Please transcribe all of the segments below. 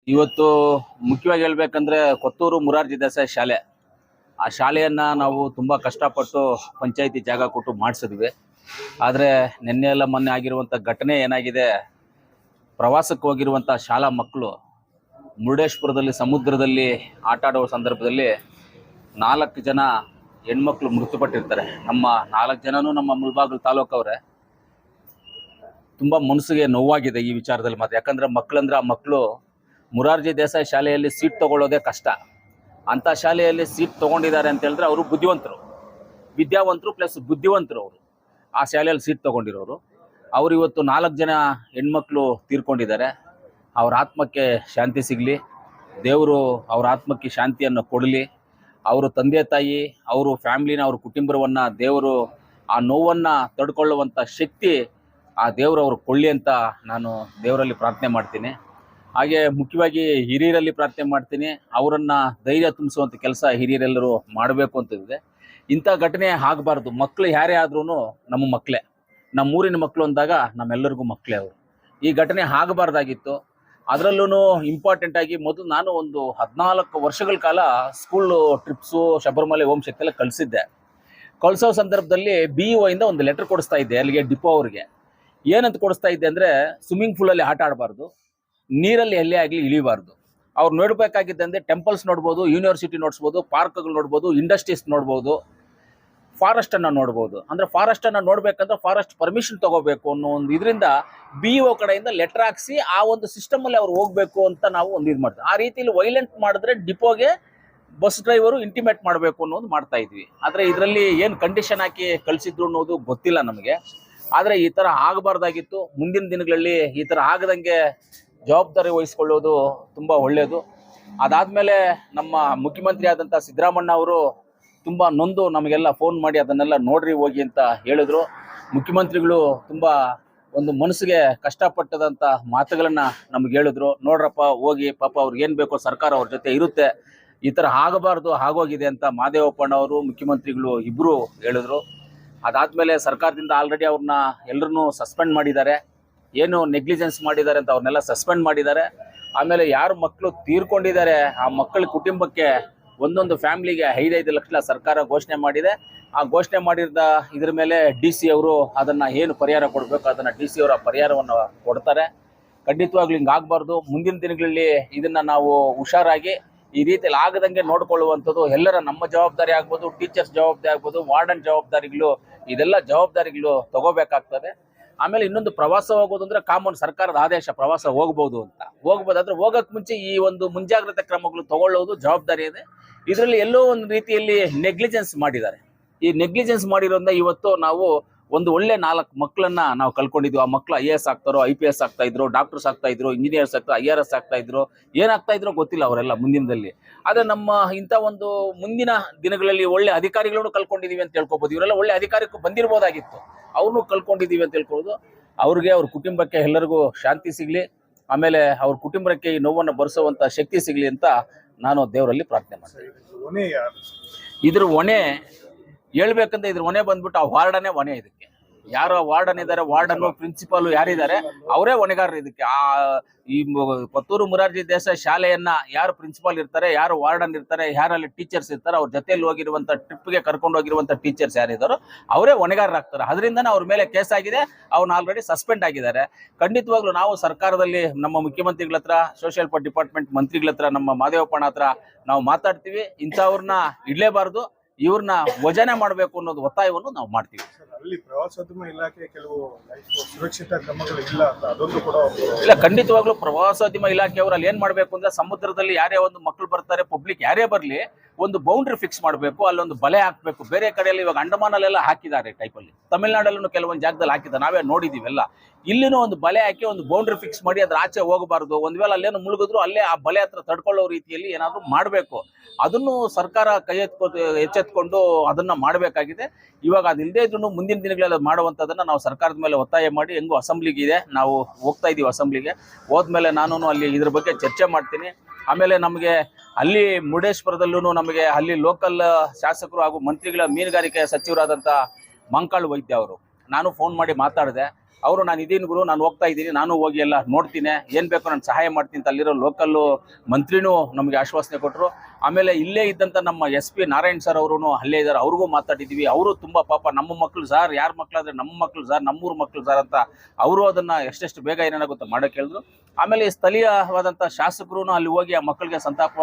ಇವತ್ತು ಮುಖ್ಯವಾಗಿ ಹೇಳ್ಬೇಕಂದ್ರೆ ಕೊತ್ತೂರು ಮುರಾರ್ಜಿ ದೇಸಾಯಿ ಶಾಲೆ. ಆ ಶಾಲೆಯನ್ನ ನಾವು ತುಂಬಾ ಕಷ್ಟಪಟ್ಟು ಪಂಚಾಯಿತಿ ಜಾಗ ಕೊಟ್ಟು ಮಾಡಿಸಿದ್ವಿ. ಆದರೆ ನಿನ್ನೆ ಎಲ್ಲ ಮೊನ್ನೆ ಆಗಿರುವಂಥ ಘಟನೆ ಏನಾಗಿದೆ, ಪ್ರವಾಸಕ್ಕೆ ಹೋಗಿರುವಂಥ ಶಾಲಾ ಮಕ್ಕಳು ಮುರುಡೇಶ್ವರದಲ್ಲಿ ಸಮುದ್ರದಲ್ಲಿ ಆಟ ಆಡುವ ಸಂದರ್ಭದಲ್ಲಿ 4 ಜನ ಹೆಣ್ಮಕ್ಳು ಮೃತಪಟ್ಟಿರ್ತಾರೆ. ನಮ್ಮ 4 ಜನನೂ ನಮ್ಮ ಮುಳಬಾಗಿಲು ತಾಲೂಕವ್ರೆ. ತುಂಬ ಮನಸ್ಸಿಗೆ ನೋವಾಗಿದೆ ಈ ವಿಚಾರದಲ್ಲಿ ಮಾತ್ರ. ಯಾಕಂದರೆ ಮಕ್ಕಳಂದ್ರೆ ಆ ಮಕ್ಕಳು ಮುರಾರ್ಜಿ ದೇಸಾಯಿ ಶಾಲೆಯಲ್ಲಿ ಸೀಟ್ ತೊಗೊಳ್ಳೋದೇ ಕಷ್ಟ. ಅಂಥ ಶಾಲೆಯಲ್ಲಿ ಸೀಟ್ ತೊಗೊಂಡಿದ್ದಾರೆ ಅಂತ ಹೇಳಿದ್ರೆ ಅವರು ಬುದ್ಧಿವಂತರು, ವಿದ್ಯಾವಂತರು ಪ್ಲಸ್ ಬುದ್ಧಿವಂತರು. ಅವರು ಆ ಶಾಲೆಯಲ್ಲಿ ಸೀಟ್ ತೊಗೊಂಡಿರೋರು. ಅವರು ಇವತ್ತು 4 ಜನ ಹೆಣ್ಮಕ್ಳು ತೀರ್ಕೊಂಡಿದ್ದಾರೆ. ಅವ್ರ ಆತ್ಮಕ್ಕೆ ಶಾಂತಿ ಸಿಗಲಿ, ದೇವರು ಅವ್ರ ಆತ್ಮಕ್ಕೆ ಶಾಂತಿಯನ್ನು ಕೊಡಲಿ. ಅವರು ತಂದೆ ತಾಯಿ, ಅವರು ಫ್ಯಾಮ್ಲಿನ, ಅವ್ರ ಕುಟುಂಬವನ್ನು ದೇವರು ಆ ನೋವನ್ನು ತಡ್ಕೊಳ್ಳುವಂಥ ಶಕ್ತಿ ಆ ದೇವರು ಅವ್ರು ಕೊಳ್ಳಿ ಅಂತ ನಾನು ದೇವರಲ್ಲಿ ಪ್ರಾರ್ಥನೆ ಮಾಡ್ತೀನಿ. ಹಾಗೆ ಮುಖ್ಯವಾಗಿ ಹಿರಿಯರಲ್ಲಿ ಪ್ರಾರ್ಥನೆ ಮಾಡ್ತೀನಿ, ಅವರನ್ನು ಧೈರ್ಯ ತುಂಬಿಸುವಂಥ ಕೆಲಸ ಹಿರಿಯರೆಲ್ಲರೂ ಮಾಡಬೇಕು ಅಂತಿದೆ. ಇಂಥ ಘಟನೆ ಆಗಬಾರ್ದು. ಮಕ್ಕಳು ಯಾರೇ ಆದ್ರೂ ನಮ್ಮ ಮಕ್ಕಳೇ, ನಮ್ಮೂರಿನ ಮಕ್ಕಳು ಅಂದಾಗ ನಮ್ಮೆಲ್ಲರಿಗೂ ಮಕ್ಕಳೇ ಅವರು. ಈ ಘಟನೆ ಆಗಬಾರ್ದಾಗಿತ್ತು. ಅದರಲ್ಲೂ ಇಂಪಾರ್ಟೆಂಟಾಗಿ ಮೊದಲು ನಾನು ಒಂದು 14 ವರ್ಷಗಳ ಕಾಲ ಸ್ಕೂಲು ಟ್ರಿಪ್ಸು, ಶಬರಿಮಲೆ, ಓಂ ಶಕ್ತಿ ಎಲ್ಲ ಕಳಿಸಿದ್ದೆ. ಕಳಿಸೋ ಸಂದರ್ಭದಲ್ಲಿ BEO ಇಂದ ಒಂದು ಲೆಟರ್ ಕೊಡಿಸ್ತಾ ಇದ್ದೆ ಅಲ್ಲಿಗೆ ಡಿಪೋ ಅವ್ರಿಗೆ. ಏನಂತ ಕೊಡಿಸ್ತಾ ಇದ್ದೆ ಅಂದರೆ, ಸ್ವಿಮ್ಮಿಂಗ್ ಪೂಲಲ್ಲಿ ಆಟ ಆಡಬಾರ್ದು, ನೀರಲ್ಲಿ ಎಲ್ಲೇ ಆಗಲಿ ಇಳಿಬಾರ್ದು. ಅವ್ರು ನೋಡಬೇಕಾಗಿದ್ದಂದರೆ ಟೆಂಪಲ್ಸ್ ನೋಡ್ಬೋದು, ಯೂನಿವರ್ಸಿಟಿ ನೋಡ್ಬೋದು, ಪಾರ್ಕ್ಗಳು ನೋಡ್ಬೋದು, ಇಂಡಸ್ಟ್ರೀಸ್ ನೋಡ್ಬೋದು, ಫಾರೆಸ್ಟನ್ನು ನೋಡ್ಬೋದು. ಅಂದರೆ ಫಾರೆಸ್ಟನ್ನು ನೋಡಬೇಕಂದ್ರೆ ಫಾರೆಸ್ಟ್ ಪರ್ಮಿಷನ್ ತೊಗೋಬೇಕು ಅನ್ನೋ ಒಂದು ಇದರಿಂದ BEO ಕಡೆಯಿಂದ ಲೆಟರ್ ಹಾಕ್ಸಿ ಆ ಒಂದು ಸಿಸ್ಟಮಲ್ಲಿ ಅವ್ರು ಹೋಗಬೇಕು ಅಂತ ನಾವು ಒಂದು ಇದು ಮಾಡ್ತೀವಿ. ಆ ರೀತಿಯಲ್ಲಿ ವೈಲೆಂಟ್ ಮಾಡಿದ್ರೆ ಡಿಪೋಗೆ ಬಸ್ ಡ್ರೈವರು ಇಂಟಿಮೇಟ್ ಮಾಡಬೇಕು ಅನ್ನೋದು ಮಾಡ್ತಾ ಇದ್ವಿ. ಆದರೆ ಇದರಲ್ಲಿ ಏನು ಕಂಡೀಷನ್ ಹಾಕಿ ಕಳಿಸಿದ್ರು ಅನ್ನೋದು ಗೊತ್ತಿಲ್ಲ ನಮಗೆ. ಆದರೆ ಈ ಥರ ಆಗಬಾರ್ದಾಗಿತ್ತು. ಮುಂದಿನ ದಿನಗಳಲ್ಲಿ ಈ ಥರ ಆಗದಂಗೆ ಜವಾಬ್ದಾರಿ ವಹಿಸ್ಕೊಳ್ಳೋದು ತುಂಬ ಒಳ್ಳೆಯದು. ಅದಾದಮೇಲೆ ನಮ್ಮ ಮುಖ್ಯಮಂತ್ರಿ ಆದಂಥ ಸಿದ್ದರಾಮಣ್ಣ ಅವರು ತುಂಬ ನೊಂದು ನಮಗೆಲ್ಲ ಫೋನ್ ಮಾಡಿ ಅದನ್ನೆಲ್ಲ ನೋಡ್ರಿ ಹೋಗಿ ಅಂತ ಹೇಳಿದ್ರು. ಮುಖ್ಯಮಂತ್ರಿಗಳು ತುಂಬ ಒಂದು ಮನಸ್ಸಿಗೆ ಕಷ್ಟಪಟ್ಟದಂಥ ಮಾತುಗಳನ್ನು ನಮ್ಗೆ ಹೇಳಿದ್ರು. ನೋಡ್ರಪ್ಪ ಹೋಗಿ, ಪಾಪ ಅವ್ರಿಗೆ ಏನು ಬೇಕೋ ಸರ್ಕಾರ ಅವ್ರ ಜೊತೆ ಇರುತ್ತೆ, ಈ ಥರ ಆಗಬಾರ್ದು, ಆಗೋಗಿದೆ ಅಂತ ಮಾದೇವಪ್ಪನವರು ಮುಖ್ಯಮಂತ್ರಿಗಳು ಇಬ್ಬರು ಹೇಳಿದ್ರು. ಅದಾದಮೇಲೆ ಸರ್ಕಾರದಿಂದ ಆಲ್ರೆಡಿ ಅವ್ರನ್ನ ಎಲ್ಲರನ್ನೂ ಸಸ್ಪೆಂಡ್ ಮಾಡಿದ್ದಾರೆ. ಏನು ನೆಗ್ಲಿಜೆನ್ಸ್ ಮಾಡಿದ್ದಾರೆ ಅಂತ ಅವ್ರನ್ನೆಲ್ಲ ಸಸ್ಪೆಂಡ್ ಮಾಡಿದ್ದಾರೆ. ಆಮೇಲೆ ಯಾರು ಮಕ್ಕಳು ತೀರ್ಕೊಂಡಿದ್ದಾರೆ ಆ ಮಕ್ಕಳ ಕುಟುಂಬಕ್ಕೆ ಒಂದೊಂದು ಫ್ಯಾಮ್ಲಿಗೆ 5-5 ಲಕ್ಷ ಸರ್ಕಾರ ಘೋಷಣೆ ಮಾಡಿದೆ. ಆ ಘೋಷಣೆ ಮಾಡಿದ ಇದ್ರ ಮೇಲೆ DC ಅವರು ಅದನ್ನು ಏನು ಪರಿಹಾರ ಕೊಡಬೇಕು ಅದನ್ನು DC ಅವರ ಪರಿಹಾರವನ್ನು ಕೊಡ್ತಾರೆ. ಖಂಡಿತವಾಗ್ಲೂ ಹಿಂಗೆ ಆಗಬಾರ್ದು. ಮುಂದಿನ ದಿನಗಳಲ್ಲಿ ಇದನ್ನು ನಾವು ಹುಷಾರಾಗಿ ಈ ರೀತಿಯಲ್ಲಿ ಆಗದಂಗೆ ನೋಡ್ಕೊಳ್ಳುವಂಥದ್ದು ಎಲ್ಲರ ನಮ್ಮ ಜವಾಬ್ದಾರಿ ಆಗ್ಬೋದು, ಟೀಚರ್ಸ್ ಜವಾಬ್ದಾರಿ ಆಗ್ಬೋದು, ವಾರ್ಡನ್ ಜವಾಬ್ದಾರಿಗಳು, ಇದೆಲ್ಲ ಜವಾಬ್ದಾರಿಗಳು ತಗೋಬೇಕಾಗ್ತದೆ. ಆಮೇಲೆ ಇನ್ನೊಂದು, ಪ್ರವಾಸ ಹೋಗೋದು ಅಂದರೆ ಕಾಮನ್ ಸರ್ಕಾರದ ಆದೇಶ, ಪ್ರವಾಸ ಹೋಗ್ಬೋದು ಅಂತ ಹೋಗ್ಬೋದಾದ್ರೆ ಹೋಗೋಕ್ಕೆ ಮುಂಚೆ ಈ ಒಂದು ಮುಂಜಾಗ್ರತೆ ಕ್ರಮಗಳು ತಗೊಳ್ಳೋದು ಜವಾಬ್ದಾರಿ ಇದೆ. ಇದರಲ್ಲಿ ಎಲ್ಲೋ ಒಂದು ರೀತಿಯಲ್ಲಿ ನೆಗ್ಲಿಜೆನ್ಸ್ ಮಾಡಿದ್ದಾರೆ. ಈ ನೆಗ್ಲಿಜೆನ್ಸ್ ಮಾಡಿರೋದ್ರಿಂದ ಇವತ್ತು ನಾವು ಒಂದು ಒಳ್ಳೆ 4 ಮಕ್ಕಳನ್ನ ನಾವು ಕಳ್ಕೊಂಡಿದ್ವಿ. ಆ ಮಕ್ಕಳು IAS ಆಗ್ತಾರೋ, IPS ಆಗ್ತಾ ಇದ್ರು, ಡಾಕ್ಟರ್ಸ್ ಆಗ್ತಾ ಇದ್ರು, ಇಂಜಿನಿಯರ್ಸ್ ಆಗ್ತಾ, IRS ಆಗ್ತಾ ಇದ್ರು, ಏನಾಗ್ತಾ ಇದ್ರು ಗೊತ್ತಿಲ್ಲ ಅವರೆಲ್ಲ ಮುಂದಿನದಲ್ಲಿ. ಆದರೆ ನಮ್ಮ ಇಂಥ ಒಂದು ಮುಂದಿನ ದಿನಗಳಲ್ಲಿ ಒಳ್ಳೆ ಅಧಿಕಾರಿಗಳನ್ನು ಕಳ್ಕೊಂಡಿದೀವಿ ಅಂತ ಹೇಳ್ಕೊಬೋದು. ಇವರೆಲ್ಲ ಒಳ್ಳೆ ಅಧಿಕಾರಕ್ಕೂ ಬಂದಿರ್ಬೋದಾಗಿತ್ತು, ಅವ್ರನ್ನೂ ಕಳ್ಕೊಂಡಿದ್ದೀವಿ ಅಂತ ಹೇಳ್ಕೊಬೋದು. ಅವ್ರಿಗೆ, ಅವ್ರ ಕುಟುಂಬಕ್ಕೆ ಎಲ್ಲರಿಗೂ ಶಾಂತಿ ಸಿಗಲಿ, ಆಮೇಲೆ ಅವ್ರ ಕುಟುಂಬಕ್ಕೆ ಈ ನೋವನ್ನು ಭರಿಸುವಂಥ ಶಕ್ತಿ ಸಿಗಲಿ ಅಂತ ನಾನು ದೇವರಲ್ಲಿ ಪ್ರಾರ್ಥನೆ ಮಾಡ್ತೀನಿ. ಇದ್ರ ಹೊಣೆ ಹೇಳ್ಬೇಕಂದ್ರೆ ಇದ್ರ ಹೊಣೆ ಬಂದ್ಬಿಟ್ಟು ಆ ವಾರ್ಡನೇ ಹೊಣೆ. ಇದಕ್ಕೆ ಯಾರು ವಾರ್ಡನ್ ಇದ್ದಾರೆ, ವಾರ್ಡನ್ನು, ಪ್ರಿನ್ಸಿಪಾಲು ಯಾರಿದ್ದಾರೆ ಅವರೇ ಹೊಣೆಗಾರರು ಇದಕ್ಕೆ. ಈ ಕೊತ್ತೂರು ಮುರಾರ್ಜಿ ದೇಸಾಯಿ ಶಾಲೆಯನ್ನ ಯಾರು ಪ್ರಿನ್ಸಿಪಾಲ್ ಇರ್ತಾರೆ, ಯಾರು ವಾರ್ಡನ್ ಇರ್ತಾರೆ, ಯಾರಲ್ಲಿ ಟೀಚರ್ಸ್ ಇರ್ತಾರೆ, ಅವ್ರ ಜೊತೆಯಲ್ಲಿ ಹೋಗಿರುವಂಥ ಟ್ರಿಪ್ಗೆ ಕರ್ಕೊಂಡು ಹೋಗಿರುವಂಥ ಟೀಚರ್ಸ್ ಯಾರಿದ್ದಾರೋ ಅವರೇ ಹೊಣೆಗಾರರಾಗ್ತಾರೆ. ಅದರಿಂದನೇ ಅವ್ರ ಮೇಲೆ ಕೇಸ್ ಆಗಿದೆ, ಅವ್ರನ್ನ ಆಲ್ರೆಡಿ ಸಸ್ಪೆಂಡ್ ಆಗಿದ್ದಾರೆ. ಖಂಡಿತವಾಗ್ಲೂ ನಾವು ಸರ್ಕಾರದಲ್ಲಿ ನಮ್ಮ ಮುಖ್ಯಮಂತ್ರಿಗಳ ಹತ್ರ, ಸೋಷಿಯಲ್ ಡಿಪಾರ್ಟ್ಮೆಂಟ್ ಮಂತ್ರಿಗಳ ಹತ್ರ, ನಮ್ಮ ಮಾದೇವಪ್ಪನ ಹತ್ರ ನಾವು ಮಾತಾಡ್ತೀವಿ. ಇಂಥವ್ರನ್ನ ಇಡಲೇಬಾರ್ದು, ಇವ್ರನ್ನ ವಜನೆ ಮಾಡಬೇಕು ಅನ್ನೋದು ಒತ್ತಾಯವನ್ನು ನಾವು ಮಾಡ್ತೀವಿ. ಅಲ್ಲಿ ಪ್ರವಾಸೋದ್ಯಮ ಇಲಾಖೆ ಕೆಲವು ಸುರಕ್ಷಿತ ಕ್ರಮಗಳು ಇಲ್ಲ ಅಂತ ಅದೊಂದು ಕೂಡ ಇಲ್ಲ. ಖಂಡಿತವಾಗ್ಲೂ ಪ್ರವಾಸೋದ್ಯಮ ಇಲಾಖೆಯವರು ಅಲ್ಲಿ ಏನ್ ಮಾಡ್ಬೇಕು ಅಂದ್ರೆ, ಸಮುದ್ರದಲ್ಲಿ ಯಾರೇ ಒಂದು ಮಕ್ಕಳು ಬರ್ತಾರೆ, ಪಬ್ಲಿಕ್ ಯಾರೇ ಬರ್ಲಿ, ಒಂದು ಬೌಂಡ್ರಿ ಫಿಕ್ಸ್ ಮಾಡಬೇಕು, ಅಲ್ಲೊಂದು ಬಲೆ ಹಾಕಬೇಕು. ಬೇರೆ ಕಡೆಯಲ್ಲಿ ಇವಾಗ ಅಂಡಮಾನಲ್ಲೆಲ್ಲ ಹಾಕಿದ್ದಾರೆ ಟೈಪಲ್ಲಿ, ತಮಿಳ್ನಾಡಲ್ಲೂ ಕೆಲವೊಂದು ಜಾಗದಲ್ಲಿ ಹಾಕಿದ್ದಾರೆ, ನಾವೇ ನೋಡಿದೀವೆಲ್ಲ. ಇಲ್ಲಿನೂ ಒಂದು ಬಲೆ ಹಾಕಿ ಒಂದು ಬೌಂಡ್ರಿ ಫಿಕ್ಸ್ ಮಾಡಿ ಅದ್ರ ಆಚೆ ಹೋಗಬಾರ್ದು. ಒಂದ್ ವೇಳೆ ಅಲ್ಲೇನು ಮುಳುಗಿದ್ರು ಅಲ್ಲೇ ಆ ಬಲೆ ಹತ್ರ ತಡ್ಕೊಳ್ಳೋ ರೀತಿಯಲ್ಲಿ ಏನಾದ್ರು ಮಾಡಬೇಕು. ಅದನ್ನು ಸರ್ಕಾರ ಎಚ್ಚೆತ್ಕೊಂಡು ಅದನ್ನ ಮಾಡಬೇಕಾಗಿದೆ. ಇವಾಗ ಅದಿಲ್ಲದೆ ಇದ್ರೂ ಮುಂದಿನ ದಿನಗಳಲ್ಲಿ ಮಾಡುವಂಥದ್ದನ್ನು ನಾವು ಸರ್ಕಾರದ ಮೇಲೆ ಒತ್ತಾಯ ಮಾಡಿ, ಹೆಂಗೋ ಅಸೆಂಬ್ಲಿಗೆ ಇದೆ, ನಾವು ಹೋಗ್ತಾ ಇದ್ದೀವಿ ಅಸೆಂಬ್ಲಿಗೆ. ಹೋದ್ಮೇಲೆ ನಾನು ಅಲ್ಲಿ ಇದ್ರ ಬಗ್ಗೆ ಚರ್ಚೆ ಮಾಡ್ತೀನಿ. ಆಮೇಲೆ ನಮಗೆ ಅಲ್ಲಿ ಮುರುಡೇಶ್ವರದಲ್ಲೂ ನಮಗೆ ಅಲ್ಲಿ ಲೋಕಲ್ ಶಾಸಕರು ಹಾಗೂ ಮಂತ್ರಿಗಳ ಮೀನುಗಾರಿಕೆ ಸಚಿವರಾದಂಥ ಮಂಕಾಳು ವೈದ್ಯ ಅವರು, ನಾನು ಫೋನ್ ಮಾಡಿ ಮಾತಾಡಿದೆ. ಅವರು ನಾನು ಇದೀನಿ ಗುರು, ನಾನು ಹೋಗ್ತಾ ಇದ್ದೀನಿ, ನಾನು ಹೋಗಿ ಎಲ್ಲ ನೋಡ್ತೀನಿ, ಏನು ಬೇಕೋ ನಾನು ಸಹಾಯ ಮಾಡ್ತೀನಿ ಅಂತ ಅಲ್ಲಿರೋ ಲೋಕಲ್ಲು ಮಂತ್ರಿನೂ ನಮಗೆ ಆಶ್ವಾಸನೆ ಕೊಟ್ಟರು. ಆಮೇಲೆ ಇಲ್ಲೇ ಇದ್ದಂಥ ನಮ್ಮ SP ನಾರಾಯಣ್ ಸರ್ ಅವರು ಅಲ್ಲೇ ಇದ್ದಾರೆ, ಅವ್ರಿಗೂ ಮಾತಾಡಿದ್ದೀವಿ. ಅವರು ತುಂಬ ಪಾಪ ನಮ್ಮ ಮಕ್ಕಳು ಸರ್, ಯಾರ ಮಕ್ಕಳಾದ್ರೆ ನಮ್ಮ ಮಕ್ಕಳು ಸರ್, ನಮ್ಮೂರು ಮಕ್ಕಳು ಸರ್ ಅಂತ ಅವರು ಅದನ್ನು ಎಷ್ಟೆಷ್ಟು ಬೇಗ ಏನಾಗುತ್ತೋ ಮಾಡೋಕ್ಕೆ ಹೇಳಿದ್ರು. ಆಮೇಲೆ ಸ್ಥಳೀಯವಾದಂಥ ಶಾಸಕರು ಅಲ್ಲಿ ಹೋಗಿ ಆ ಮಕ್ಕಳಿಗೆ ಸಂತಾಪ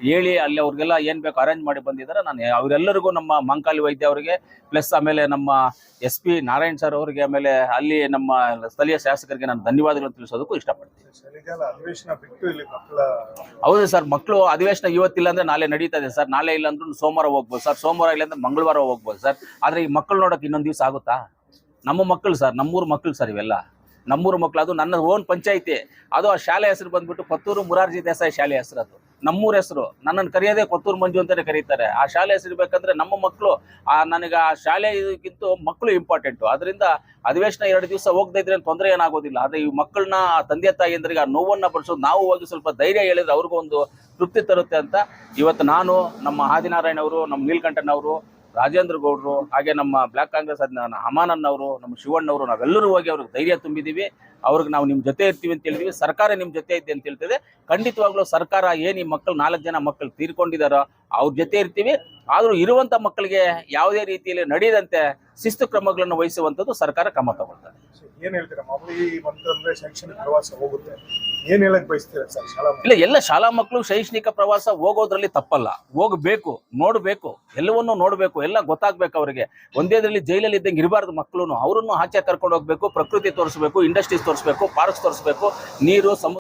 ಹೇಳಿ ಅಲ್ಲಿ ಅವ್ರಿಗೆಲ್ಲ ಏನು ಬೇಕು ಅರೇಂಜ್ ಮಾಡಿ ಬಂದಿದ್ದಾರೆ. ನಾನು ಅವರೆಲ್ಲರಿಗೂ ನಮ್ಮ ಮಾಂಕಾಲಿ ವೈದ್ಯ ಅವರಿಗೆ ಪ್ಲಸ್ ಆಮೇಲೆ ನಮ್ಮ SP ನಾರಾಯಣ್ ಸರ್ ಅವರಿಗೆ ಆಮೇಲೆ ಅಲ್ಲಿ ನಮ್ಮ ಸ್ಥಳೀಯ ಶಾಸಕರಿಗೆ ನಾನು ಧನ್ಯವಾದಗಳನ್ನು ತಿಳಿಸೋದಕ್ಕೂ ಇಷ್ಟಪಡ್ತೀನಿ. ಚಳಿಗಾಲ ಅಧಿವೇಶನ ಬಿಟ್ಟು ಇಲ್ಲಿ ಮಕ್ಕಳ ಹೌದು ಸರ್, ಮಕ್ಕಳು ಅಧಿವೇಶನ ಇವತ್ತಿಲ್ಲ ಅಂದ್ರೆ ನಾಳೆ ನಡೀತಾ ಇದೆ ಸರ್. ನಾಳೆ ಇಲ್ಲ ಅಂದ್ರೂ ಸೋಮವಾರ ಹೋಗ್ಬೋದು ಸರ್, ಸೋಮವಾರ ಇಲ್ಲ ಅಂದ್ರೆ ಮಂಗಳವಾರ ಹೋಗ್ಬೋದು ಸರ್. ಆದರೆ ಈ ಮಕ್ಕಳು ನೋಡೋಕೆ ಇನ್ನೊಂದು ದಿವಸ ಆಗುತ್ತಾ? ನಮ್ಮ ಮಕ್ಕಳು ಸರ್, ನಮ್ಮೂರು ಮಕ್ಕಳು ಸರ್ ಇವೆಲ್ಲ, ನಮ್ಮೂರು ಮಕ್ಕಳು. ಅದು ನನ್ನ ಓನ್ ಪಂಚಾಯಿತಿ, ಅದು ಆ ಶಾಲೆ ಹೆಸರು ಬಂದ್ಬಿಟ್ಟು ಕೊತ್ತೂರು ಮುರಾರ್ಜಿ ದೇಸಾಯಿ ಶಾಲೆ ಹೆಸರು, ಅದು ನಮ್ಮೂರ ಹೆಸರು. ನನ್ನನ್ನು ಕರೆಯೋದೇ ಕೊತ್ತೂರು ಮಂಜು ಅಂತಾನೆ ಕರೀತಾರೆ. ಆ ಶಾಲೆ ಹೆಸರು ಇರ್ಬೇಕಂದ್ರೆ ನಮ್ಮ ಮಕ್ಕಳು, ನನಗೆ ಆ ಶಾಲೆ ಇದಕ್ಕಿಂತ ಮಕ್ಕಳು ಇಂಪಾರ್ಟೆಂಟು. ಅದರಿಂದ ಅಧಿವೇಶನ 2 ದಿವಸ ಹೋಗದೇ ಇದ್ರೆ ತೊಂದರೆ ಏನಾಗೋದಿಲ್ಲ. ಆದರೆ ಈ ಮಕ್ಕಳನ್ನ ತಂದೆ ತಾಯಿಯಂದ್ರಿಗೆ ಆ ನೋವನ್ನು ಪಡಿಸೋದು, ನಾವು ಹೋಗಿ ಸ್ವಲ್ಪ ಧೈರ್ಯ ಹೇಳಿದ್ರೆ ಅವ್ರಿಗೂ ಒಂದು ತೃಪ್ತಿ ತರುತ್ತೆ ಅಂತ ಇವತ್ತು ನಾನು, ನಮ್ಮ ಆದಿನಾರಾಯಣ ಅವರು, ನಮ್ಮ ನೀಲಕಂಠನವರು, ರಾಜೇಂದ್ರ ಗೌಡರು, ಹಾಗೆ ನಮ್ಮ ಬ್ಲಾಕ್ ಕಾಂಗ್ರೆಸ್ ಅಮಾನನ್ ಅವರು, ನಮ್ಮ ಶಿವಣ್ಣವರು, ನಾವೆಲ್ಲರೂ ಹೋಗಿ ಅವ್ರಿಗೆ ಧೈರ್ಯ ತುಂಬಿದ್ದೀವಿ. ಅವ್ರಿಗೆ ನಾವು ನಿಮ್ಮ ಜೊತೆ ಇರ್ತೀವಿ ಅಂತ ಹೇಳಿದ್ವಿ. ಸರ್ಕಾರ ನಿಮ್ಮ ಜೊತೆ ಇದೆ ಅಂತ ಹೇಳ್ತಿದೆ. ಖಂಡಿತವಾಗ್ಲೂ ಸರ್ಕಾರ ಏನು ಈ ಮಕ್ಕಳು 4 ಜನ ಮಕ್ಕಳು ತೀರ್ಕೊಂಡಿದ್ದಾರೋ ಅವ್ರ ಜೊತೆ ಇರ್ತೀವಿ. ಆದರೂ ಇರುವಂಥ ಮಕ್ಕಳಿಗೆ ಯಾವುದೇ ರೀತಿಯಲ್ಲಿ ನಡೆಯದಂತೆ ಶಿಸ್ತು ಕ್ರಮಗಳನ್ನು ವಹಿಸುವಂಥದ್ದು ಸರ್ಕಾರ ಕ್ರಮ ತಗೊಳ್ತಾರೆ. ಏನ್ ಹೇಳ್ತೀರಾ ಮಾಮೂಲಿ ಬಂತಂದ್ರೆ ಶೈಕ್ಷಣಿಕ ಪ್ರವಾಸ ಹೋಗುತ್ತೆ, ಏನ್ ಹೇಳಕ್ ಬಯಸ್ತೀರಾ ಸರ್? ಶಾಲಾ ಇಲ್ಲ, ಎಲ್ಲ ಶಾಲಾ ಮಕ್ಕಳು ಶೈಕ್ಷಣಿಕ ಪ್ರವಾಸ ಹೋಗೋದ್ರಲ್ಲಿ ತಪ್ಪಲ್ಲ, ಹೋಗಬೇಕು, ನೋಡಬೇಕು, ಎಲ್ಲವನ್ನೂ ನೋಡಬೇಕು, ಎಲ್ಲ ಗೊತ್ತಾಗಬೇಕು ಅವರಿಗೆ. ಒಂದೇದ್ರಲ್ಲಿ ಜೈಲಲ್ಲಿ ಇದ್ದಂಗೆ ಇರಬಾರ್ದು ಮಕ್ಕಳು. ಅವರನ್ನು ಆಚೆ ಕರ್ಕೊಂಡು ಹೋಗ್ಬೇಕು, ಪ್ರಕೃತಿ ತೋರಿಸ್ಬೇಕು, ಇಂಡಸ್ಟ್ರೀಸ್ ತೋರಿಸ್ಬೇಕು, ಪಾರ್ಕ್ಸ್ ತೋರಿಸ್ಬೇಕು, ನೀರು, ಸಮುದ್ರ